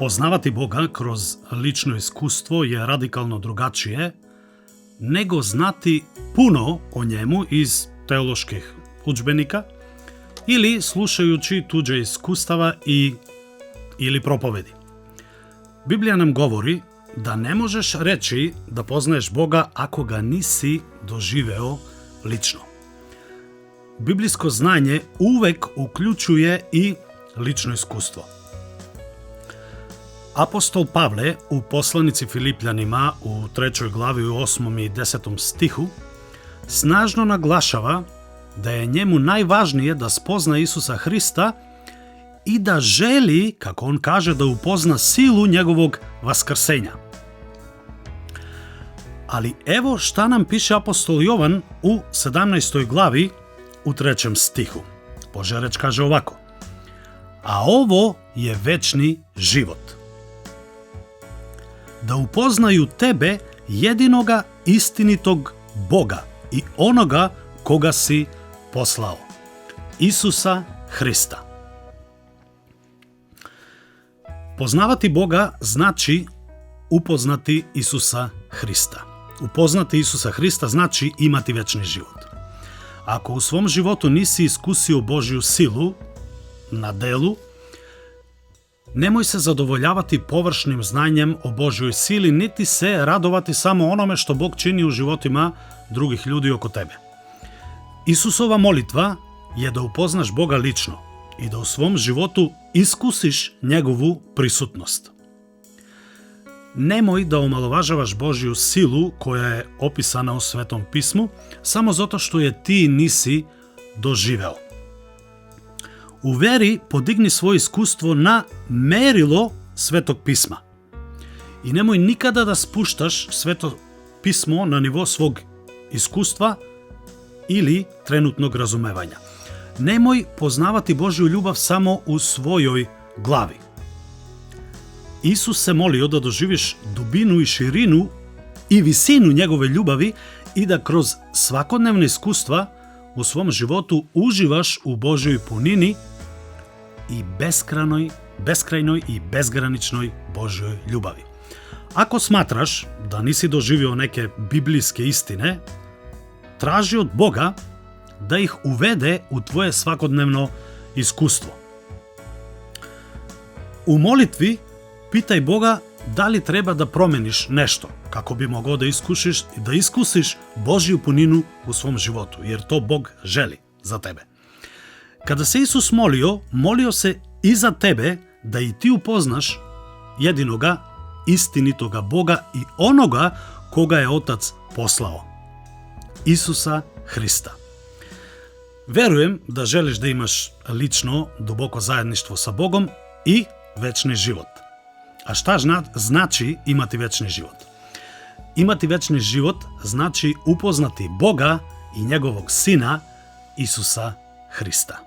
Poznavati Boga kroz lično iskustvo je radikalno drugačije nego znati puno o njemu iz teoloških udžbenika ili slušajući tuđe iskustava ili propovedi. Biblija nam govori da ne možeš reći da poznaješ Boga ako ga nisi doživeo lično. Biblijsko znanje uvek uključuje i lično iskustvo. Apostol Pavle u poslanici Filipljanima u 3. glavi u 8. i 10. stihu snažno naglašava da je njemu najvažnije da spozna Isusa Hrista i da želi, kako on kaže, da upozna silu njegovog vaskrsenja. Ali evo šta nam piše apostol Jovan u 17. glavi u 3. stihu. Božja reč kaže ovako: a ovo je večni život, da upoznaju tebe, jedinoga istinitog Boga i onoga koga si poslao, Isusa Hrista. Poznavati Boga znači upoznati Isusa Hrista. Upoznati Isusa Hrista znači imati večni život. Ako u svom životu nisi iskusio Božju silu na delu, nemoj se zadovoljavati površnim znanjem o Božjoj sili, niti se radovati samo onome što Bog čini u životima drugih ljudi oko tebe. Isusova molitva je da upoznaš Boga lično i da u svom životu iskusiš njegovu prisutnost. Nemoj da omalovažavaš Božju silu koja je opisana u Svetom pismu samo zato što je ti nisi doživeo. U veri podigni svoje iskustvo na merilo Svetog pisma. I nemoj nikada da spuštaš Sveto pismo na nivo svog iskustva ili trenutnog razumevanja. Nemoj poznavati Božju ljubav samo u svojoj glavi. Isus se molio da doživiš dubinu i širinu i visinu njegove ljubavi i da kroz svakodnevne iskustva u svom životu uživaš u Božjoj punini i beskrajnoj i bezgraničnoj Božjoj ljubavi. Ako smatraš da nisi doživio neke biblijske istine, traži od Boga da ih uvede u tvoje svakodnevno iskustvo. U molitvi pitaj Boga da li treba da promeniš nešto kako bi mogao da iskusiš Božju puninu u svom životu, jer to Bog želi za tebe. Kada se Isus molio se i za tebe da i ti upoznaš jedinoga istinitoga Boga i onoga koga je Otac poslao, Isusa Hrista. Verujem da želiš da imaš lično, duboko zajedništvo sa Bogom i večni život. A šta znači imati večni život? Imati večni život znači upoznati Boga i njegovog Sina, Isusa Hrista.